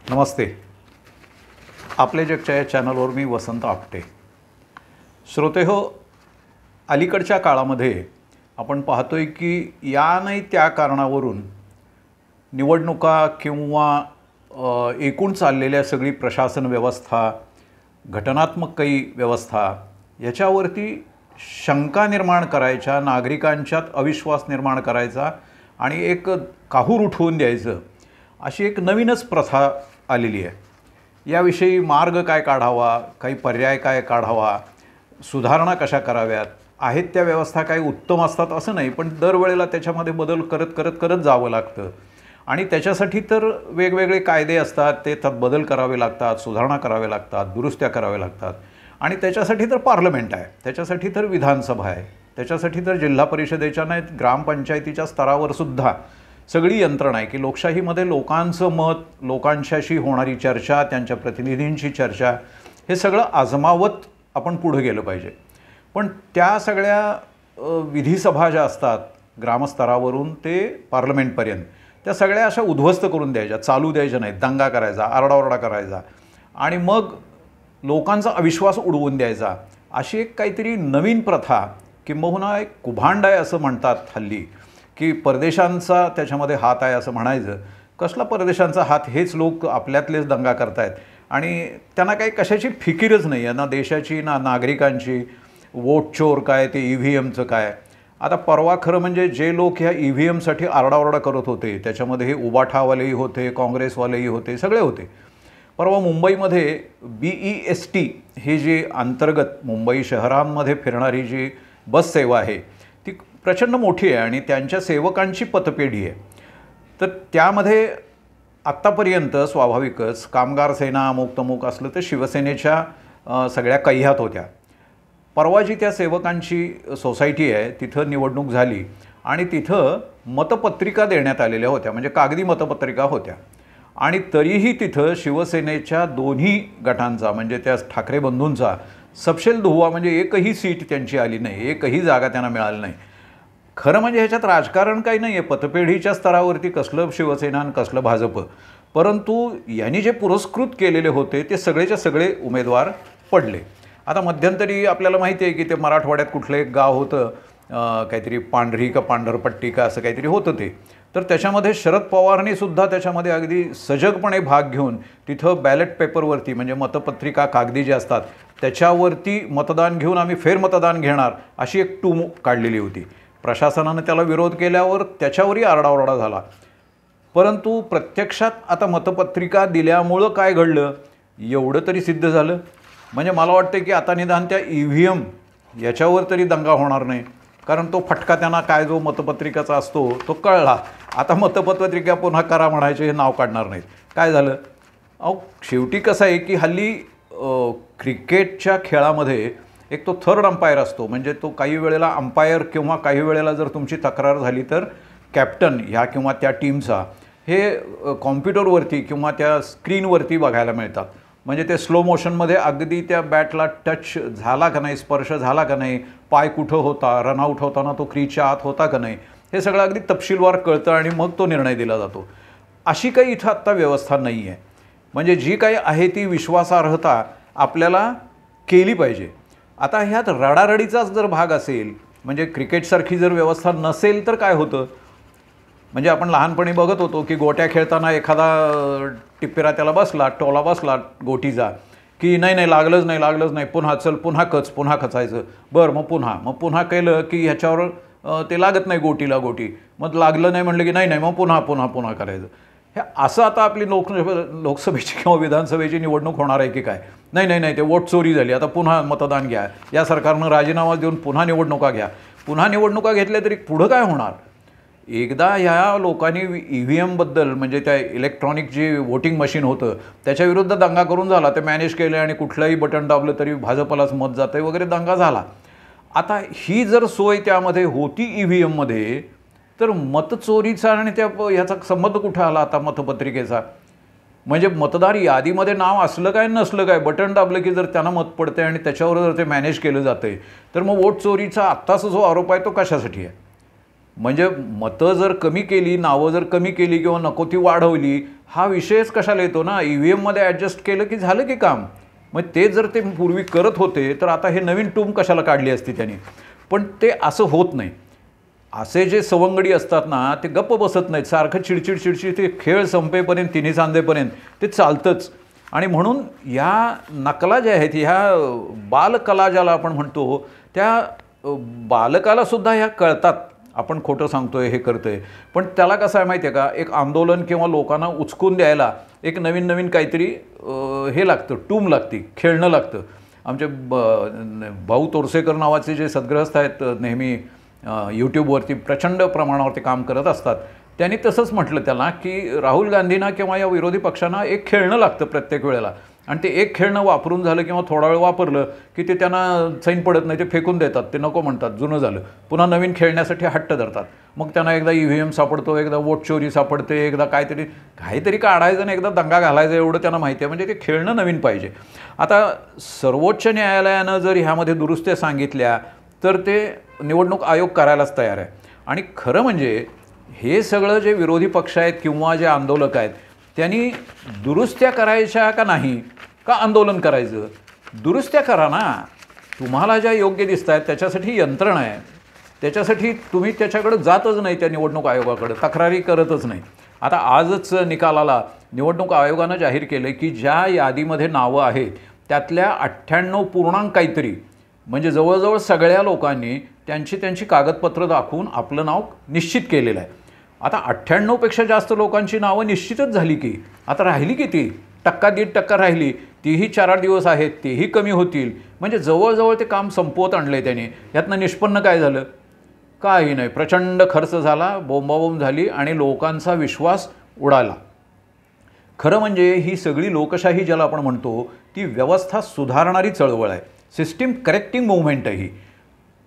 नमस्ते. आपले जगच्या या चॅनलवर मी वसंत आपटे. श्रोतेहो, अलीकडच्या काळामध्ये आपण पाहतोय की या नाही त्या कारणावरून निवडणुका किंवा एकूण चाललेल्या सगळी प्रशासन व्यवस्था, घटनात्मक काही व्यवस्था याच्यावरती शंका निर्माण करायच्या, नागरिकांच्यात अविश्वास निर्माण करायचा आणि एक काहूर उठवून द्यायचं, अशी एक नवीनच प्रथा आलेली आहे. याविषयी मार्ग काय काढावा, काही पर्याय काय काढावा, सुधारणा कशा कराव्यात, आहेत त्या व्यवस्था काही उत्तम असतात असं नाही, पण दरवेळेला त्याच्यामध्ये बदल करत जावं लागतं. आणि त्याच्यासाठी तर वेगवेगळे कायदे असतात, ते त्यात बदल करावे लागतात, सुधारणा कराव्या लागतात, दुरुस्त्या कराव्या लागतात. आणि त्याच्यासाठी तर पार्लमेंट आहे, त्याच्यासाठी तर विधानसभा आहे, त्याच्यासाठी तर जिल्हा परिषदेच्या नाहीत, ग्रामपंचायतीच्या स्तरावर सुद्धा सगळी यंत्रणा आहे की लोकशाहीमध्ये लोकांचं मत, लोकांच्याशी होणारी चर्चा, त्यांच्या प्रतिनिधींची चर्चा, हे सगळं आजमावत आपण पुढे गेलं पाहिजे. पण त्या सगळ्या विधिसभा ज्या असतात ग्रामस्तरावरून ते पार्लमेंटपर्यंत, त्या सगळ्या अशा उद्ध्वस्त करून द्यायच्या, चालू द्यायच्या नाहीत, दंगा करायचा, आरडाओरडा करायचा आणि मग लोकांचा अविश्वास उडवून द्यायचा, अशी एक काहीतरी नवीन प्रथा किंबहुना एक कुभांड आहे असं म्हणतात हल्ली, की परदेशांचा त्याच्यामध्ये हात आहे असं म्हणायचं. कसला परदेशांचा हात? हेच लोक आपल्यातलेच दंगा करतायत आणि त्यांना काही कशाची फिकीरच नाही आहे, ना देशाची ना नागरिकांची. वोट चोर काय, ते EVMचं काय. आता परवा खरं म्हणजे जे लोक ह्या EVMसाठी आरडाओरडा करत होते त्याच्यामध्ये हे उबाठावालेही होते, काँग्रेसवालेही होते, सगळे होते. परवा मुंबईमध्ये BEST ही जी अंतर्गत मुंबई शहरांमध्ये फिरणारी जी बस सेवा आहे ती प्रचंड मोठी आहे आणि त्यांच्या सेवकांची पतपेढी आहे. तर त्यामध्ये आत्तापर्यंत स्वाभाविकच कामगार सेना अमुक तमुक असलं तर शिवसेनेच्या सगळ्या कैह्यात होत्या. परवा जी त्या सेवकांची सोसायटी आहे तिथं निवडणूक झाली आणि तिथं मतपत्रिका देण्यात आलेल्या होत्या, म्हणजे कागदी मतपत्रिका होत्या. आणि तरीही तिथं शिवसेनेच्या दोन्ही गटांचा, म्हणजे त्या ठाकरे बंधूंचा सपशेल धुव्वा, म्हणजे एकही सीट त्यांची आली नाही, एकही जागा त्यांना मिळाली नाही. खरं म्हणजे ह्याच्यात राजकारण काही नाही आहे, पतपेढीच्या स्तरावरती कसलं शिवसेना आणि कसलं भाजप. परंतु यांनी जे पुरस्कृत केलेले होते ते सगळेच्या सगळे उमेदवार पडले. आता मध्यंतरी आपल्याला माहिती आहे की ते मराठवाड्यात कुठलं एक गाव होतं, काहीतरी पांढरी का पांढरपट्टी का असं काहीतरी होतं ते. तर त्याच्यामध्ये शरद पवारांनी सुद्धा त्याच्यामध्ये अगदी सजगपणे भाग घेऊन तिथं बॅलेट पेपरवरती, म्हणजे मतपत्रिका कागदी जे असतात त्याच्यावरती मतदान घेऊन आम्ही फेरमतदान घेणार अशी एक टूम काढलेली होती. प्रशासनानं त्याला विरोध केल्यावर त्याच्यावरही आरडाओरडा झाला. परंतु प्रत्यक्षात आता मतपत्रिका दिल्यामुळं काय घडलं एवढं तरी सिद्ध झालं. म्हणजे मला वाटतं की आता निदान त्या EVM याच्यावर तरी दंगा होणार नाही, कारण तो फटका त्यांना काय जो मतपत्रिकाचा असतो तो कळला. आता मतपत्रिका पुन्हा करा म्हणायचे, हे नाव काढणार नाहीत. काय झालं? शेवटी कसं आहे की हल्ली क्रिकेटच्या खेळामध्ये एक तो थर्ड अंपायर असतो, म्हणजे तो काही वेळेला अंपायर किंवा काही वेळेला जर तुमची तक्रार झाली तर कॅप्टन ह्या किंवा त्या टीमचा हे कॉम्प्युटरवरती किंवा त्या स्क्रीनवरती बघायला मिळतात. म्हणजे ते स्लो मोशनमध्ये अगदी त्या बॅटला टच झाला का नाही, स्पर्श झाला का नाही, पाय कुठं होता, रनआउट होताना तो क्रीजच्या आत होता का नाही, हे सगळं अगदी तपशीलवार कळतं आणि मग तो निर्णय दिला जातो. अशी काही इथं आत्ता व्यवस्था नाही आहे. म्हणजे जी काही आहे ती विश्वासार्हता आपल्याला केली पाहिजे. आता ह्यात रडारडीचाच जर भाग असेल, म्हणजे क्रिकेटसारखी जर व्यवस्था नसेल तर काय होतं? म्हणजे आपण लहानपणी बघत होतो की गोट्या खेळताना एखादा टिप्पेरा त्याला बसला, टोला बसला गोटीचा, की नाही लागलंच नाही, पुन्हा चल, पुन्हा खचायचं, बरं मग पुन्हा केलं की ह्याच्यावर ते लागत नाही गोटीला गोटी, मग लागलं नाही म्हणलं की नाही मग पुन्हा करायचं. हे असं आता आपली लोकसभेची किंवा विधानसभेची निवडणूक होणार आहे की काय? नाही ते वोट चोरी झाली, आता पुन्हा मतदान घ्या, या सरकारनं राजीनामा देऊन पुन्हा निवडणुका घ्या. पुन्हा निवडणुका घेतल्या तरी पुढं काय होणार? एकदा ह्या लोकांनी EVMबद्दल, म्हणजे त्या इलेक्ट्रॉनिक जे वोटिंग मशीन होतं त्याच्याविरुद्ध दंगा करून झाला, ते मॅनेज केलं आणि कुठलंही बटन दाबलं तरी भाजपलाच मत जातं आहे वगैरे दंगा झाला. आता ही जर सोय त्यामध्ये होती EVMमध्ये, तर मतचोरीचा आणि त्या ह्याचा संबंध कुठं आला आता मतपत्रिकेचा? म्हणजे मतदार यादीमध्ये नाव असलं काय नसलं काय, बटन दाबलं की जर त्यांना मत पडते आणि त्याच्यावर जर ते मॅनेज केलं जातं, तर मग वोट चोरीचा आत्ताचा जो आरोप आहे तो कशासाठी आहे? म्हणजे मतं जर कमी केली, नावं जर कमी केली किंवा नको ती वाढवली, हा विषयच कशाला येतो ना, EVMमध्ये ॲडजस्ट केलं की झालं की काम. मग ते जर ते पूर्वी करत होते तर आता हे नवीन टूम कशाला काढली असती त्यांनी. पण ते असं होत नाही. असे जे सवंगडी असतात ना ते गप्प बसत नाहीत, सारखं चिडचिड ते खेळ संपेपर्यंत तिन्ही सांजेपर्यंत ते चालतंच. आणि म्हणून या नकला ज्या आहेत, ह्या बालकला ज्याला आपण म्हणतो, त्या बालकालासुद्धा ह्या कळतात आपण खोटं सांगतोय, हे करतोय. पण त्याला कसं आहे माहिती आहे का, एक आंदोलन किंवा लोकांना उचकून द्यायला एक नवीन काहीतरी हे लागतं, टूम लागते, खेळणं लागतं. आमचे भाऊ तोरसेकर नावाचे जे सद्गृहस्थ आहेत, नेहमी यूट्यूबवरती प्रचंड प्रमाणावरती काम करत असतात, त्यांनी तसंच म्हटलं त्याला की राहुल गांधींना किंवा या विरोधी पक्षांना एक खेळणं लागतं प्रत्येक वेळेला. आणि ते एक खेळणं वापरून झालं किंवा थोडा वेळ वापरलं की ते त्यांना चैन पडत नाही, ते फेकून देतात, ते नको म्हणतात, जुनं झालं. पुन्हा नवीन खेळण्यासाठी हट्ट धरतात. मग त्यांना एकदा EVM सापडतो, एकदा वोट चोरी सापडते, एकदा काहीतरी काढायचं आणि एकदा दंगा घालायचा, एवढं त्यांना माहिती आहे. म्हणजे ते खेळणं नवीन पाहिजे. आता सर्वोच्च न्यायालयानं जर ह्यामध्ये दुरुस्त्या सांगितल्या तर ते निवडणूक आयोग करायलाच तयार आहे. आणि खरं म्हणजे हे सगळं जे विरोधी पक्ष आहेत किंवा जे आंदोलक आहेत त्यांनी दुरुस्त्या करायच्या का नाही, का आंदोलन करायचं? दुरुस्त्या करा ना. तुम्हाला ज्या योग्य दिसत आहेत त्याच्यासाठी यंत्रणा आहे, त्याच्यासाठी तुम्ही त्याच्याकडे जातच नाही, त्या निवडणूक आयोगाकडे तक्रारी करतच नाही. आता आजच निकालाला निवडणूक आयोगानं जाहीर केलं की ज्या यादीमध्ये नावं आहेत त्यातल्या 98 पूर्णांक काहीतरी, म्हणजे जवळजवळ सगळ्या लोकांनी त्यांची कागदपत्रं दाखवून आपलं नाव निश्चित केलेलं आहे. आता 98पेक्षा जास्त लोकांची नावं निश्चितच झाली की आता राहिली किती? 1-1.5% राहिली. तीही 4 दिवस आहेत, तेही कमी होतील. म्हणजे जवळजवळ ते काम संपवत आणलं आहे त्याने. यातनं निष्पन्न काय झालं? काही नाही. प्रचंड खर्च झाला, बोंबाबोंब झाली आणि लोकांचा विश्वास उडाला. खरं म्हणजे ही सगळी लोकशाही ज्याला आपण म्हणतो ती व्यवस्था सुधारणारी चळवळ आहे, सिस्टीम करेक्टिंग मूव्हमेंट आहे ही.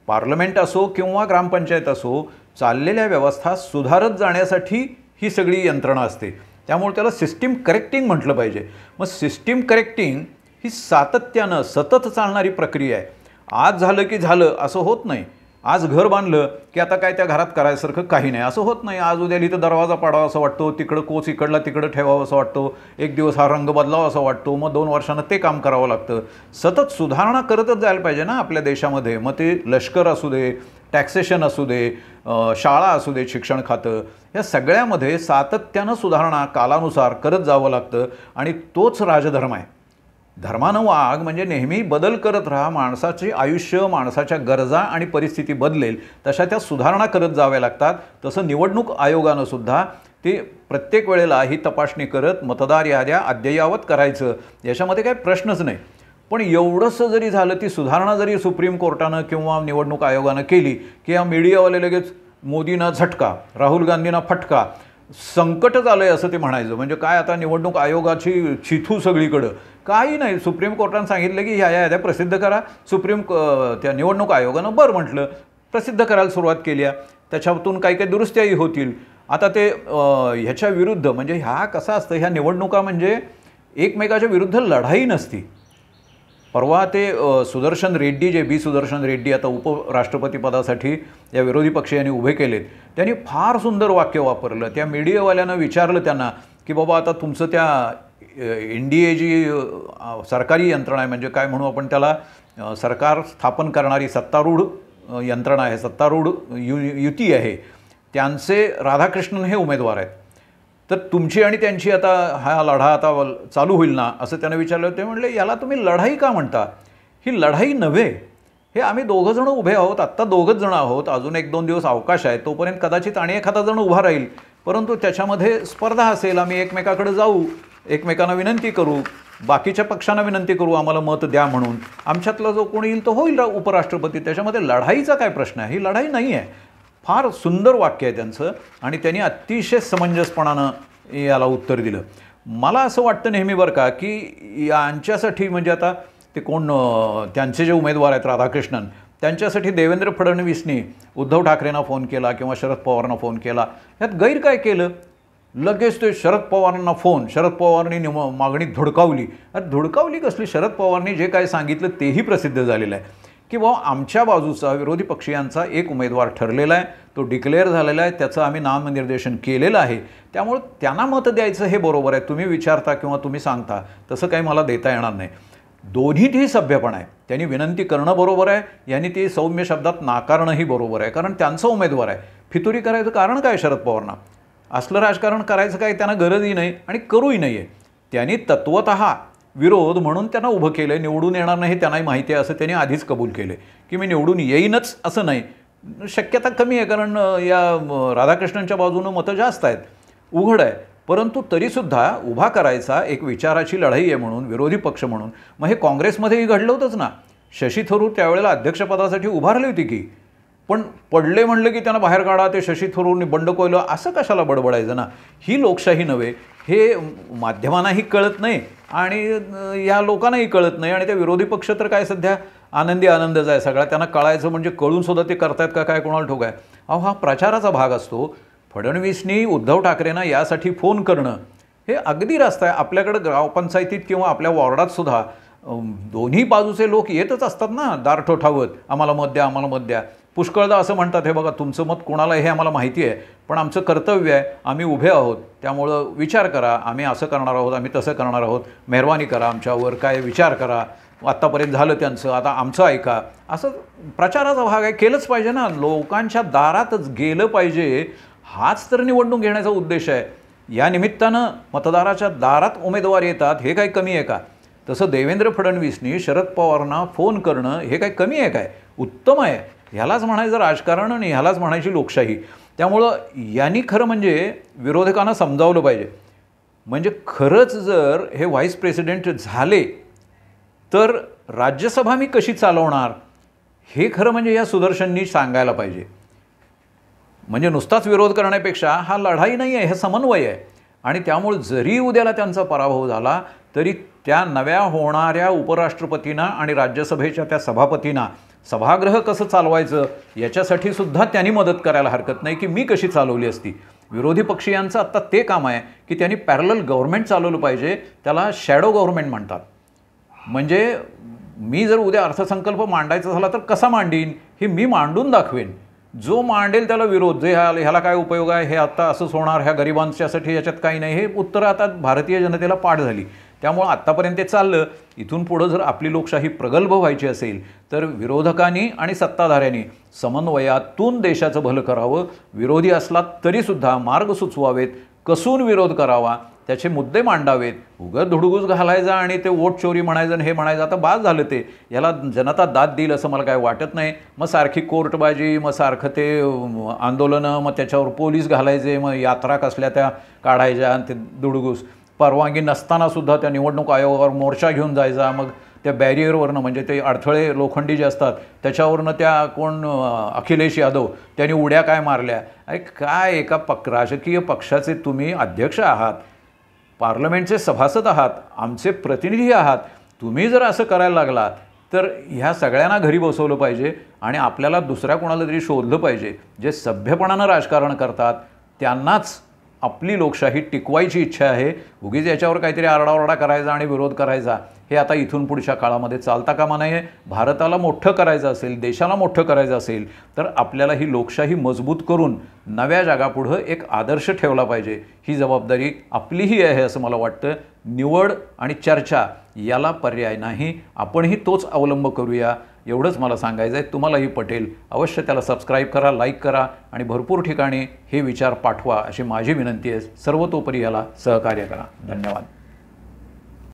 पार्लमेंट असो किंवा ग्रामपंचायत असो, चाललेल्या व्यवस्था सुधारत जाण्यासाठी ही सगळी यंत्रणा असते. त्यामुळे त्याला सिस्टीम करेक्टिंग म्हटलं पाहिजे. मग सिस्टीम करेक्टिंग ही सातत्यानं सतत चालणारी प्रक्रिया आहे. आज झालं की झालं असं होत नाही. आज घर बांधलं की आता काय त्या घरात करायसारखं काही नाही असं होत नाही. आज उद्या इथं दरवाजा पाडावा असं वाटतो, तिकडं कोच इकडला तिकडं ठेवावं असं वाटतो, एक दिवस हा रंग बदलावा असं वाटतो, मग 2 वर्षांनं ते काम करावं लागतं. सतत सुधारणा करतच जायला पाहिजे ना आपल्या देशामध्ये. मग ते लष्कर असू दे, टॅक्सेशन असू दे, शाळा असू दे, शिक्षण खातं, या सगळ्यामध्ये सातत्यानं सुधारणा कालानुसार करत जावं लागतं. आणि तोच राजधर्म आहे. धर्मानं वाग म्हणजे नेहमी बदल करत राहा. माणसाचे आयुष्य, माणसाच्या गरजा आणि परिस्थिती बदलेल तशा त्या सुधारणा करत जाव्या लागतात. तसं निवडणूक आयोगानं सुद्धा ते प्रत्येक वेळेला ही तपासणी करत मतदार याद्या अद्ययावत करायचं, याच्यामध्ये काही प्रश्नच नाही. पण एवढंसं जरी झालं, ती सुधारणा जरी सुप्रीम कोर्टानं किंवा निवडणूक आयोगानं केली की या मीडियावाले लगेच मोदींना झटका, राहुल गांधींना फटका, संकटच आलं आहे असं ते म्हणायचं. म्हणजे काय आता निवडणूक आयोगाची चिथू सगळीकडं? काही नाही. सुप्रीम कोर्टानं सांगितलं की ह्या याद्या प्रसिद्ध करा. त्या निवडणूक आयोगानं बरं म्हटलं, प्रसिद्ध करायला सुरुवात केली आहे. त्याच्यातून काही काही दुरुस्त्याही होतील. आता ते ह्याच्या विरुद्ध, म्हणजे ह्या कसं असतं, ह्या निवडणुका म्हणजे एकमेकाच्या विरुद्ध लढाई नसती. परवा ते सुदर्शन रेड्डी, जे सुदर्शन रेड्डी आता उपराष्ट्रपतीपदासाठी या विरोधी पक्षीयांनी उभे केलेत, त्यांनी फार सुंदर वाक्य वापरलं. त्या मीडियावाल्यानं विचारलं त्यांना की बाबा आता तुमचं त्या NDA जी सरकारी यंत्रणा आहे, म्हणजे काय म्हणू आपण त्याला, सरकार स्थापन करणारी सत्तारूढ यंत्रणा आहे, सत्तारूढ युती आहे, त्यांचे राधाकृष्णन हे उमेदवार आहेत. तर तुमची आणि त्यांची आता हा लढा आता चालू होईल ना असं त्यानं विचारलं. ते म्हणले याला तुम्ही लढाई का म्हणता? ही लढाई नव्हे, हे आम्ही 2 जण उभे आहोत, आत्ता 2च जण आहोत, अजून 1-2 दिवस अवकाश आहे, तोपर्यंत कदाचित आणि एखादा जण उभा राहील, परंतु त्याच्यामध्ये स्पर्धा असेल, आम्ही एकमेकाकडे जाऊ, एकमेकांना विनंती करू, बाकीच्या पक्षांना विनंती करू आम्हाला मत द्या म्हणून, आमच्यातला जो कोणी येईल तो होईल उपराष्ट्रपती. त्याच्यामध्ये लढाईचा काय प्रश्न आहे? ही लढाई नाही आहे. फार सुंदर वाक्य आहे त्यांचं आणि त्यांनी अतिशय समंजसपणानं याला उत्तर दिलं. मला असं वाटतं नेहमी बरं का की यांच्यासाठी, म्हणजे आता ते कोण, त्यांचे जे उमेदवार आहेत राधाकृष्णन, त्यांच्यासाठी देवेंद्र फडणवीसनी उद्धव ठाकरेंना फोन केला किंवा शरद पवारांना फोन केला, यात गैर काय केलं? लगेच ते शरद पवारांना फोन, शरद पवारांनी मागणी धुडकावली. अरे धुडकावली कसली? शरद पवारांनी जे काय सांगितलं तेही प्रसिद्ध झालेलं आहे. की बाबा आमच्या बाजूचा विरोधी पक्षीयांचा एक उमेदवार ठरलेला आहे, तो डिक्लेअर झालेला आहे, त्याचं आम्ही नामनिर्देशन केलेलं आहे, त्यामुळे त्यांना मत द्यायचं हे बरोबर आहे. तुम्ही विचारता किंवा तुम्ही सांगता तसं काही मला देता येणार नाही. दोन्हीतही सभ्यपणा आहे. त्यांनी विनंती करणं बरोबर आहे, यांनी ती सौम्य शब्दात नाकारणंही बरोबर आहे, कारण त्यांचा उमेदवार आहे. फितुरी करायचं कारण काय शरद पवारांना? असलं राजकारण करायचं काय त्यांना गरजही नाही आणि करूही नाही आहे. त्यांनी तत्वतः विरोध म्हणून त्यांना उभं केलं आहे. निवडून येणार नाही हे त्यांनाही माहिती आहे, असं त्यांनी आधीच कबूल केले की मी निवडून येईनच असं नाही. शक्यता कमी आहे, कारण या राधाकृष्णनच्या बाजूनं मतं जास्त आहेत, उघड आहे. परंतु तरीसुद्धा उभा करायचा एक विचाराची लढाई आहे म्हणून, विरोधी पक्ष म्हणून. मग हे काँग्रेसमध्येही घडलं होतंच ना. शशी थरूर त्यावेळेला अध्यक्षपदासाठी उभारली होती की, पण पडले म्हणलं की त्यांना बाहेर काढा, ते शशी थरूरने बंडखोरलं, असं कशाला बडबडायचं ना. ही लोकशाही नव्हे, हे माध्यमांनाही कळत नाही आणि या लोकांनाही कळत नाही. आणि त्या विरोधी पक्ष तर काय सध्या आनंदी आनंदच आहे सगळा. त्यांना कळायचं म्हणजे कळूनसुद्धा ते करतायत का काय कोणाला ठोक आहे. अहो, हा प्रचाराचा भाग असतो. फडणवीसनी उद्धव ठाकरेंना यासाठी फोन करणं हे अगदी रास्त आहे. आपल्याकडं ग्रामपंचायतीत किंवा आपल्या वॉर्डातसुद्धा दोन्ही बाजूचे लोक येतच असतात ना, दार ठोठावत, आम्हाला मत द्या, आम्हाला मत द्या. पुष्कळदा असं म्हणतात, हे बघा तुमचं मत कोणाला हे आम्हाला माहिती आहे, पण आमचं कर्तव्य आहे, आम्ही उभे आहोत, त्यामुळं विचार करा, आम्ही असं करणार आहोत, आम्ही तसं करणार आहोत, मेहरबानी करा, आमच्यावर काय विचार करा, आत्तापर्यंत झालं त्यांचं, आता आमचं ऐका. असं प्रचाराचा भाग आहे, केलंच पाहिजे ना. लोकांच्या दारातच गेलं पाहिजे, हाच तर निवडणूक घेण्याचा उद्देश आहे. या निमित्तानं मतदाराच्या दारात उमेदवार येतात, हे काही कमी आहे का? तसं देवेंद्र फडणवीसनी शरद पवारांना फोन करणं हे काही कमी आहे काय? उत्तम आहे. ह्यालाच म्हणायचं राजकारण आणि ह्यालाच म्हणायची लोकशाही. त्यामुळं यांनी खरं म्हणजे विरोधकांना समजावलं पाहिजे. म्हणजे खरंच जर हे व्हाईस प्रेसिडेंट झाले तर राज्यसभा मी कशी चालवणार हे खरं म्हणजे या सुदर्शननी सांगायला पाहिजे. म्हणजे नुसताच विरोध करण्यापेक्षा हा लढाई नाही आहे, हे समन्वय आहे. आणि त्यामुळे जरी उद्याला त्यांचा पराभव झाला तरी त्या नव्या होणाऱ्या उपराष्ट्रपतींना आणि राज्यसभेच्या त्या सभापतींना सभागृह कसं चालवायचं याच्यासाठी सुद्धा त्यांनी मदत करायला हरकत नाही की मी कशी चालवली असती. विरोधी पक्षीयांचं आत्ता ते काम आहे की त्यांनी पॅरलल गव्हर्नमेंट चालवलं पाहिजे. त्याला शॅडो गव्हर्नमेंट म्हणतात. म्हणजे मी जर उद्या अर्थसंकल्प मांडायचा झाला तर कसा मांडीन हे मी मांडून दाखवेन. जो मांडेल त्याला विरोध, जे ह्याला काय उपयोग आहे, हे आता असंच होणार, ह्या गरिबांच्यासाठी याच्यात काही नाही, हे उत्तरं आता भारतीय जनतेला पाठ झाली. त्यामुळं आत्तापर्यंत ते चाललं. इथून पुढं जर आपली लोकशाही प्रगल्भ व्हायची असेल तर विरोधकांनी आणि सत्ताधाऱ्यांनी समन्वयातून देशाचं भलं करावं. विरोधी असला तरीसुद्धा मार्ग सुचवावेत, कसून विरोध करावा, त्याचे मुद्दे मांडावेत. उगाच धुडगूस घालायचा आणि ते वोट चोरी म्हणायचं आणि हे म्हणायचं, आता बाद झालं ते. याला जनता दाद देईल असं मला काय वाटत नाही. मग सारखी कोर्टबाजी, मग सारखं ते आंदोलनं, मग त्याच्यावर पोलीस घालायचे, मग यात्रा कसल्या त्या काढायच्या आणि ते धुडगूस. परवानगी नसतानासुद्धा त्या निवडणूक आयोगावर मोर्चा घेऊन जायचा. मग त्या बॅरियरवरनं म्हणजे ते अडथळे लोखंडी जे असतात त्याच्यावरनं त्या कोण अखिलेश यादव त्यांनी उड्या काय मारल्या. अरे काय, एका राजकीय पक्षाचे तुम्ही अध्यक्ष आहात, पार्लमेंटचे सभासद आहात, आमचे प्रतिनिधी आहात. तुम्ही जर असं करायला लागलात तर ह्या सगळ्यांना घरी बसवलं पाहिजे आणि आपल्याला दुसऱ्या कोणाला तरी शोधलं पाहिजे. जे सभ्यपणानं राजकारण करतात त्यांनाच आपली लोकशाही टिकवायची इच्छा आहे. उगीच याच्यावर काहीतरी आरडाओरडा करायचा आणि विरोध करायचा हे आता इथून पुढच्या काळामध्ये चालता कामा नये. भारताला मोठं करायचं असेल, देशाला मोठं करायचं असेल तर आपल्याला ही लोकशाही मजबूत करून नव्या जगापुढं एक आदर्श ठेवला पाहिजे. ही जबाबदारी आपलीही आहे असं मला वाटतं. निवड आणि चर्चा याला पर्याय नाही, आपणही तोच अवलंब करूया एवढंच मला सांगायचं आहे. तुम्हालाही पटेल. अवश्य त्याला सबस्क्राईब करा, लाईक करा आणि भरपूर ठिकाणी हे विचार पाठवा अशी माझी विनंती आहे. सर्वतोपरी याला सहकार्य करा. धन्यवाद.